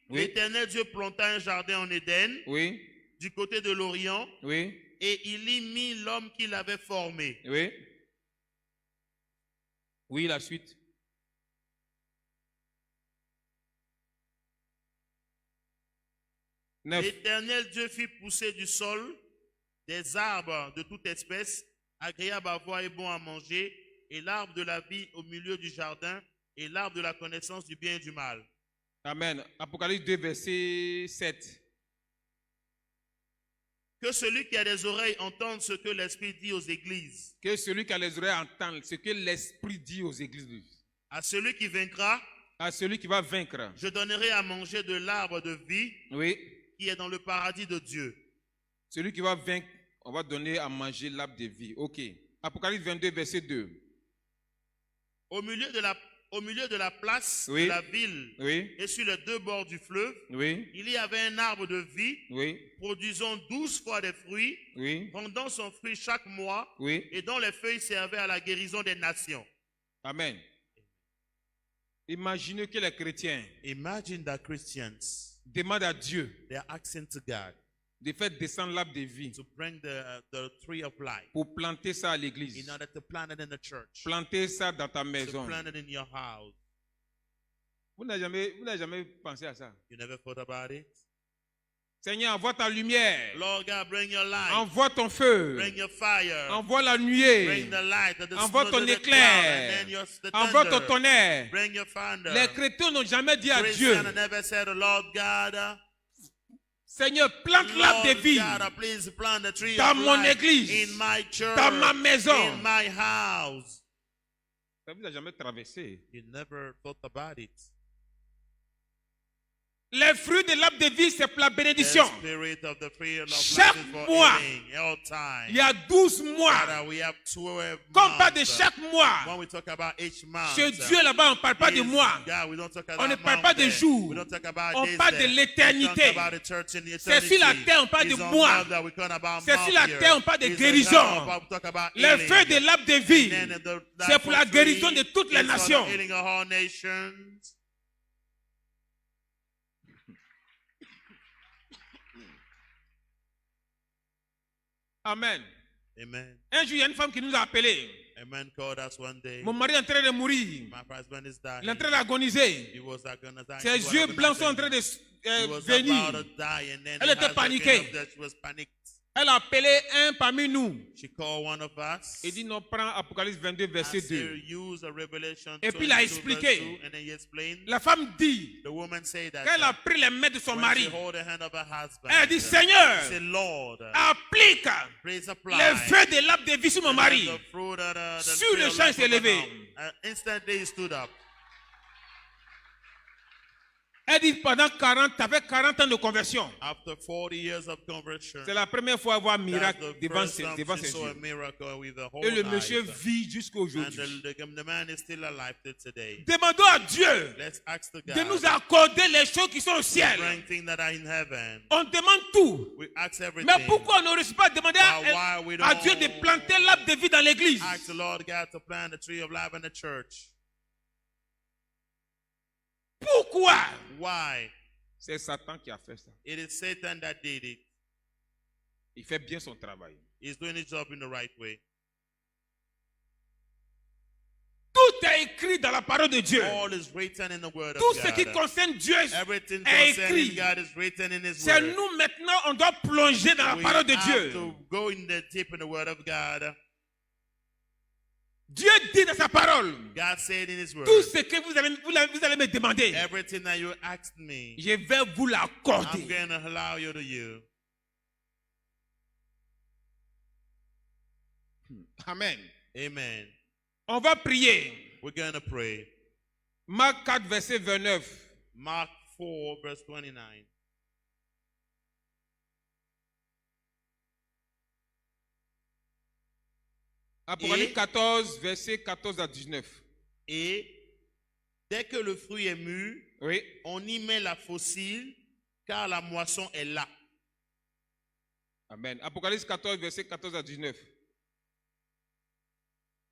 Oui. l'Éternel Dieu planta un jardin en Éden, Oui, du côté de l'Orient, oui, et il y mit l'homme qu'il avait formé. oui. Oui, la suite. Neuf. L'Éternel Dieu fit pousser du sol des arbres de toute espèce, agréables à voir et bons à manger, et l'arbre de la vie au milieu du jardin, et l'arbre de la connaissance du bien et du mal. Amen. Apocalypse 2, verset 7. Que celui qui a des oreilles entende ce que l'Esprit dit aux églises. Que celui qui a les oreilles entende ce que l'Esprit dit aux églises. À celui qui vaincra, À celui qui va vaincre. je donnerai à manger de l'arbre de vie Oui. qui est dans le paradis de Dieu. Celui qui va vaincre, on va donner à manger l'arbre de vie. Ok. Apocalypse 22, verset 2. Au milieu de la au milieu de la place Oui. de la ville Oui. et sur les deux bords du fleuve, Oui. il y avait un arbre de vie Oui. produisant 12 fois des fruits, Oui. rendant son fruit chaque mois, Oui. et dont les feuilles servaient à la guérison des nations. Amen. Imaginez que les chrétiens Imagine that Christians, demandent à Dieu they are asking to God de faire descendre l'arbre de vie to bring the tree of life pour planter ça à l'église. in order to plant it in the church, Planter ça dans ta to maison. plant it in your house. Vous n'avez jamais pensé à ça. You never thought about it? Seigneur, envoie ta lumière. Lord God, bring your light, Envoie ton feu. bring your fire, Envoie la bring nuée. the light, the Envoie snow, ton the éclair. cloud, and then the Envoie ton thunder. tonnerre. Bring your thunder. Les chrétiens n'ont jamais dit à Dieu, Christian never said, Lord God, Seigneur, plante l'arbre de Lord vie God, please plant the tree dans of mon life église, in my church, dans ma maison. in my house. Ça vous a jamais traversé. You never thought about it. Les fruits de l'arbre de vie, c'est pour la The bénédiction. spirit of the tree of Chaque life is for mois, healing, all time. Il y a 12 mois. Father, we have 12 Comme pas de months. chaque mois. When we talk about each month, Chez Dieu là-bas, on ne parle pas de is mois. God, we don't talk about On ne parle month pas de there. jours. We don't talk about On days parle de there. l'éternité. We talk about the church in the C'est sur la eternity. terre, on parle de It's on mois. earth that we talk about C'est month sur la here. terre, on parle de It's on guérison. earth, we talk about Les healing. feux de l'arbre de vie, And then the c'est pour la life of guérison free de toutes les is for the nations. healing of all nations. Amen. Amen. Un jour, il y a une femme qui nous a appelés. A man called us one day. Mon mari est en train de mourir. My husband is Il est en dying. train d'agoniser. He was agonizing. Ses He was yeux blancs sont en agonizing. train de He was about venir. to die, and then Elle he était had the paniquée. kind of death. She was panicked. Elle a appelé un parmi nous. She called one of us. Il dit, non, prends Apocalypse 22, verset Asked her 2. to use a Revelation Et puis il a 22, expliqué. verse 2, and then he explained. La femme dit, The woman said that quand elle a pris les mains de son when mari, she hold the hand of her husband, elle a dit, she Seigneur, said, Lord, applique please apply les feux de l'arbre de vie sur mon mari. the fruit of the Sur tree le of champ, il life s'est of levé. Adam. Instantly he stood up. Elle dit, pendant 40, tu avais 40 ans de conversion. After 40 years of conversion, C'est la première fois à voir un that's miracle the devant first time devant she ses saw a yeux. miracle with the whole Et le life. monsieur vit jusqu'à And aujourd'hui. the man is still alive till today. Demandons à Dieu Let's ask the de God nous accorder les choses qui sont au to ciel. bring things that are in heaven. On demande tout. We ask everything. Mais pourquoi on ne réussit pas à demander Why we à don't Dieu de planter l'arbre de vie dans l'église? ask the Lord God to plant the tree of life in the church? Pourquoi? Why? C'est Satan qui a fait ça. It is Satan that did it. Il fait bien son travail. He's doing his job in the right way. Tout est écrit dans la parole de Dieu. All is written in the word Tout of ce qui God. concerne Dieu Everything est concerning écrit. God is written in his C'est word. nous maintenant, on doit plonger dans la We parole de have Dieu. to go in the deep in the word of God. Dieu dit dans sa parole, God said in his word, tout ce que vous allez me demander, everything that you asked me, je vais vous I'm l'accorder. going to allow you to you. Amen. Amen. On va prier. We're going to pray. Marc 4, verset 29. Mark 4, verse 29. Apocalypse 14, verset 14 à 19. Et dès que le fruit est mûr, Oui. on y met la faucille, car la moisson est là. Amen. Apocalypse 14, verset 14 à 19.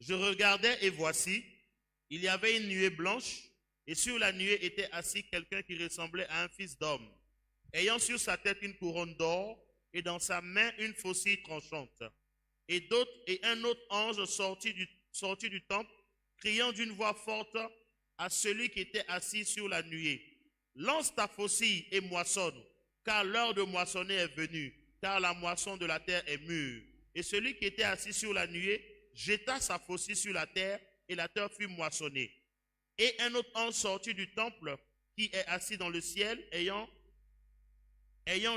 Je regardais et voici, il y avait une nuée blanche, et sur la nuée était assis quelqu'un qui ressemblait à un fils d'homme, ayant sur sa tête une couronne d'or et dans sa main une faucille tranchante. Et un autre ange sorti du temple, criant d'une voix forte à celui qui était assis sur la nuée: lance ta faucille et moissonne, car l'heure de moissonner est venue, car la moisson de la terre est mûre. Et celui qui était assis sur la nuée jeta sa faucille sur la terre, et la terre fut moissonnée. Et un autre ange sorti du temple, qui est assis dans le ciel, ayant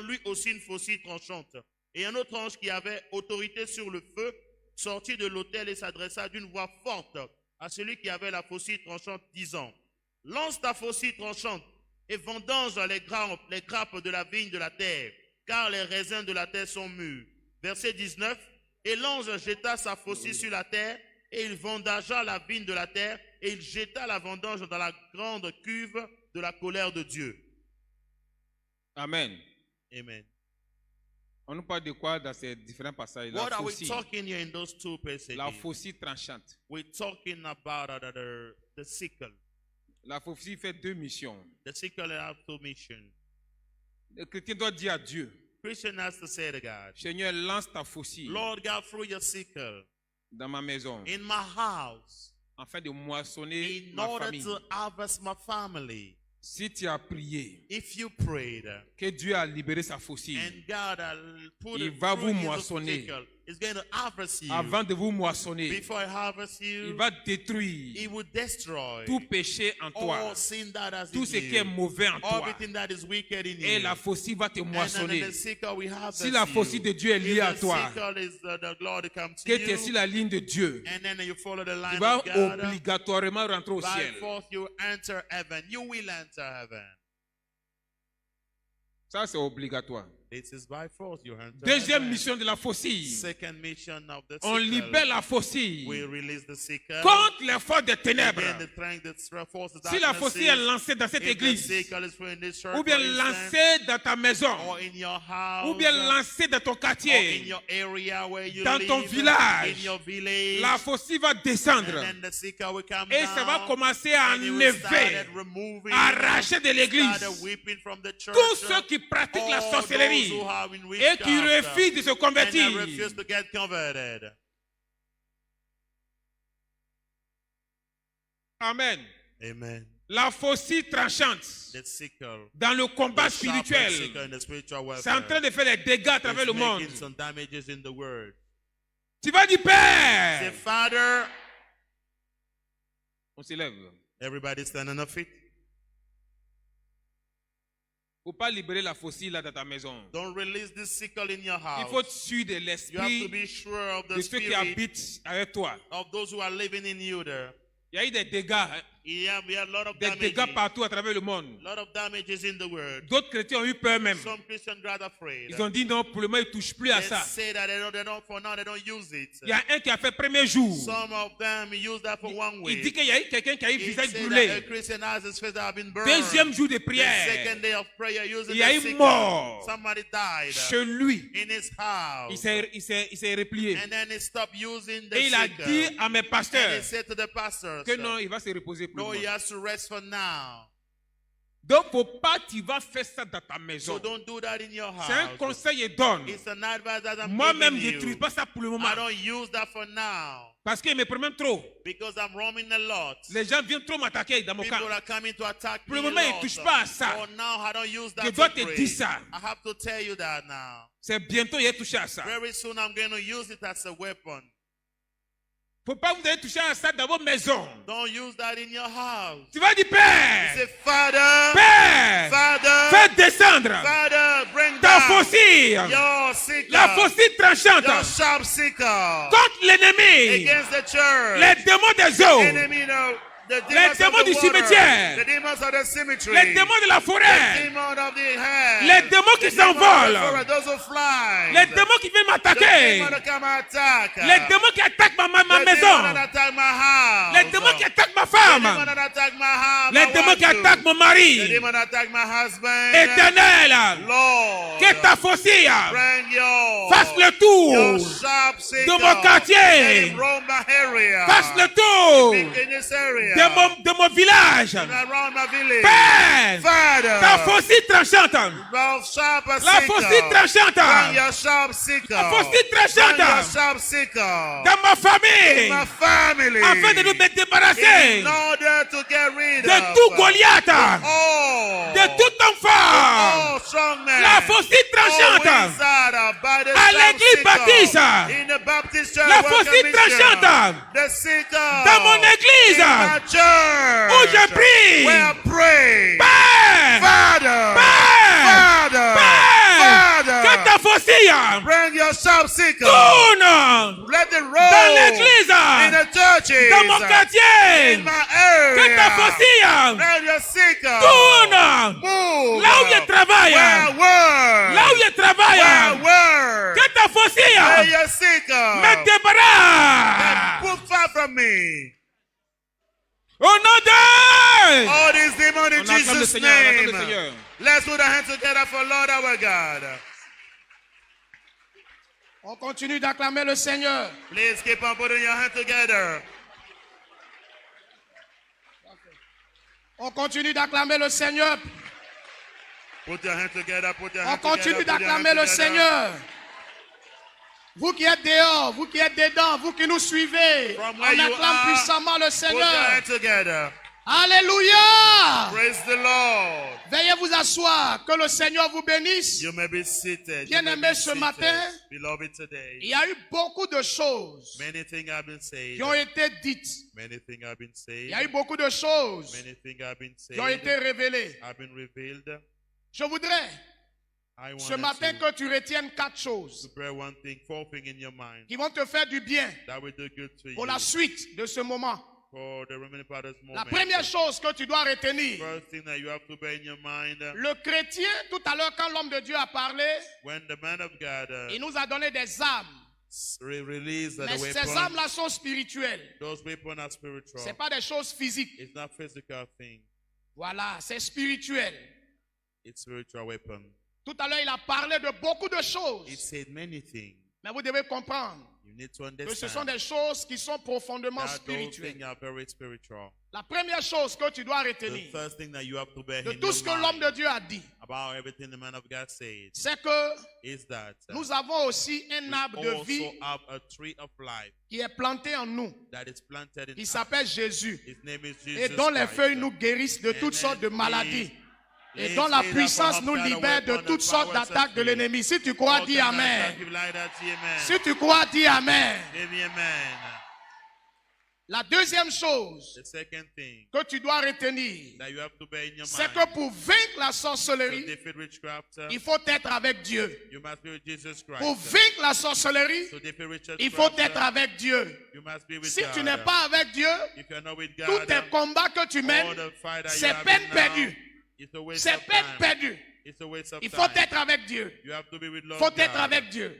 lui aussi une faucille tranchante. Et un autre ange qui avait autorité sur le feu sortit de l'autel et s'adressa d'une voix forte à celui qui avait la faucille tranchante, disant: lance ta faucille tranchante et vendange les grappes de la vigne de la terre, car les raisins de la terre sont mûrs. Verset 19. Et l'ange jeta sa faucille sur la terre, et il vendagea la vigne de la terre, et il jeta la vendange dans la grande cuve de la colère de Dieu. Amen. Amen. On nous parle de quoi dans ces différents passages? What are we talking here in those two passages? La faucille tranchante. We're talking about the sickle. La faucille fait deux missions. The sickle has two missions. Le chrétien doit dire à Dieu, Christian has to say to God, Seigneur, lance ta faucille Lord God, through your sickle dans ma maison, in my house, afin de moissonner in ma order famille. to harvest my family. Si tu as prié, If you prayed, que Dieu a libéré sa faucille, and God put Il it va through vous his moissonner. sickle, is going to harvest you. avant de vous moissonner, Before I harvest il you, va he détruire will destroy tout péché en toi, all sin that has tout in ce qui est you, mauvais en toi. everything that is wicked in Et you. la faucille va te And then moissonner. the sickle will harvest Si la you. faucille de Dieu est liée If à the toi, sickle is the Lord that comes to que tu es sur you, la ligne de Dieu, and then you follow the tu line vas of God, obligatoirement rentrer au by ciel. force you enter heaven. You will enter heaven. Ça, c'est obligatoire. This is by force you enter Deuxième heaven. mission de la faucille. Second mission of the On sickle. libère la faucille We release the sickle. contre les forces des ténèbres. Again, the strength that forces Si la darkness faucille est is, lancée dans cette if the église, sickle is thrown in this church, ou bien for instance, lancée dans ta maison, or in your house, ou bien lancée dans ton or in quartier, your area where you dans live, ton village, in your village, la faucille va descendre. and then the sickle will come Et down, ça va commencer à and it will start enlever, removing, arracher de l'église start whipping from the church, tous ceux qui pratiquent la all those sorcellerie who have in et qui witchcraft, refusent de se and convertir. they refuse to get converted. Amen. Amen. La faucille tranchante The sickle, dans le combat the sharpened spirituel, sickle in the spiritual c'est en train warfare, de faire des dégâts à travers le is monde. making some damages in the world. Tu vas dire Say, Père. Father, On s'élève. everybody stand on their feet. Faut pas libérer la faucille là dans ta maison. Don't release this sickle in your Il faut house. suivre de You have to l'esprit be sure of de the ceux qui spirit habitent avec toi. of those who are living in you there. Il y a eu des dégâts, hein, We have a lot of des dégâts damages. partout à travers le monde. Lot of damages in the world. D'autres chrétiens ont eu peur même. Some Christians got afraid. Ils ont dit non, pour le moment, ils ne touchent plus à They ça. say that for now they don't use it. Il y a un qui a fait premier jour. Some of them use that for one Il dit week. qu'il y a eu quelqu'un qui a eu le He visage said that a brûlé. Christian has his face that have been burned. Deuxième jour de The prière, second day of prayer using il y a the eu sickle. mort Somebody died chez lui. in his house. Il s'est replié. And then he stopped using the Et il a sickle. dit à mes And he pasteurs said to the pastors, que non, il va se reposer pour no, le he moment. has to rest for now. Donc, faut pas tu vas faire ça dans ta So maison. don't do that in your C'est un house. conseil et donne. It's an advice that I'm Moi-même, je giving n'utilise you. pas ça pour le moment. I don't use that for now Parce qu'il me promène trop. because I'm roaming a lot. Les gens viennent trop m'attaquer dans mon People camp. are coming to attack Pour me le a moment, ils lot. touchent pas à ça. For now, I don't use that Je to dois te pray. dire ça. I have to tell you that now. C'est bientôt, il est touché à ça. Very soon, I'm going to use it as a weapon. Faut pas vous allez toucher à ça dans vos maisons. Don't use that in your house. Tu vas dire Père, Say, Father, Père, Father, fais descendre Father, bring ta down faucille, your sickle, la faucille tranchante your sharp sickle contre l'ennemi, against the church. les démons des eaux, Enemy, the les demons démons of du the water, cimetière, the demons of the cemetery, les démons de la the forêt, demons of the hand, les démons qui the demons of the s'envolent, forest, those who fly, les démons qui viennent the m'attaquer, demons that come attack, les démons qui attaquent ma the maison, demons that attack my house, les démons qui attaquent ma the demons femme, that attack my house, les my démons qui wife, attaquent mon the mari. demons that attack my husband, Éternel, Lord, que ta faucille bring your fasse le tour your sharp sickle de mon quartier, in my area, fasse le tour in this area, de mon village. around my village. Père, Father, ta faucille tranchante, your sharp la sickle. faucille Bring tranchante, your sharp sickle. la faucille Bring your tranchante sharp sickle. dans ma famille, My family. afin de nous débarrasser In order to get rid de of tout Goliath, all, de tout enfant. all strong men. La faucille all tranchante wizard by the à sharp l'église sickle. baptiste, In the Baptist church, la Welcome faucille Mission. tranchante The sickle dans mon église in my church. où je prie. Where I pray. Père, Father, Père, Father, Père, que Father, ta faucille bring your sharp sickle. tourne Let it roll dans l'église, in the churches, dans mon quartier, in my que ta area. faucille Bring your sickle. tourne Move. là où je travaille, Where I work. là où je Where I travaille, work. que ta Bring faucille your sickle. me débarrasse Put far from from me. Au nom de... All these demons in On acclame le Jesus' Seigneur, on acclame le name. Seigneur. Let's put our hands together for Lord our God. On continue d'acclamer le Seigneur. Please keep on putting your hands together. On continue d'acclamer le Seigneur. Put your hands together. Put your On hands continue together. Put your d'acclamer hands le together. Seigneur. Vous qui êtes dehors, vous qui êtes dedans, vous qui nous suivez, From on where you acclame are, puissamment le Put your Seigneur. hands together. Alléluia! Praise the Lord. Veuillez vous asseoir, que le Seigneur vous bénisse. You may be seated. Bien You may aimé be ce seated. matin. Beloved today. Il y a eu beaucoup de choses Many things have been said. qui ont été dites. Many things have been said. Il y a eu beaucoup de choses Many things have been said. qui ont été révélées. Have been revealed. Je voudrais I ce want matin to que tu retiennes 4 choses pray one thing, 4 things in your mind qui vont te faire du bien that will do good to pour you la suite de ce moment. for the remaining part of this La moment. première chose que tu dois retenir, First thing that you have to bear in your mind, le chrétien, tout à l'heure quand l'homme de Dieu a parlé, when the man of God il nous a donné des armes. released Mais the ces weapon, armes-là sont spirituelles. those weapons are spiritual. Ce n'est pas des choses physiques. It's not physical thing. Voilà, c'est spirituel. It's spiritual weapon. Tout à l'heure, il a parlé de beaucoup de It choses. said many things. Mais vous devez comprendre You need to que ce sont understand des choses qui sont profondément that those things spirituelles. are very spiritual. La première chose que tu dois The retenir first thing that you have to bear de in tout ce your que l'homme de mind Dieu a dit, about everything the man of God said c'est que is that nous avons aussi un we arbre de also vie have a tree of life qui est planté en nous, that is planted in qui us. s'appelle Jésus, His name is et Jesus dont les Christ. feuilles nous guérissent de toutes sortes de maladies, et dont la puissance nous libère de toutes sortes d'attaques de l'ennemi. Si tu crois, dis Amen. Si tu crois, dis Amen. Amen. La deuxième chose The second thing que tu dois retenir, that you have to bear in your c'est mind que pour vaincre la to sorcellerie, defeat witchcraft, il faut être avec Dieu. you must be with Jesus Christ. Pour vaincre la sorcellerie, To defeat witchcraft, il faut être avec Dieu. you must be with Si God. tu n'es pas avec Dieu, If you're not with tous God, tes combats que tu all mènes, the fight that you c'est have peine now, perdue. it's a waste C'est of peine time. perdue. It's a waste of Il faut time. être avec Dieu. You have to be with Il Lord faut être God. avec Dieu.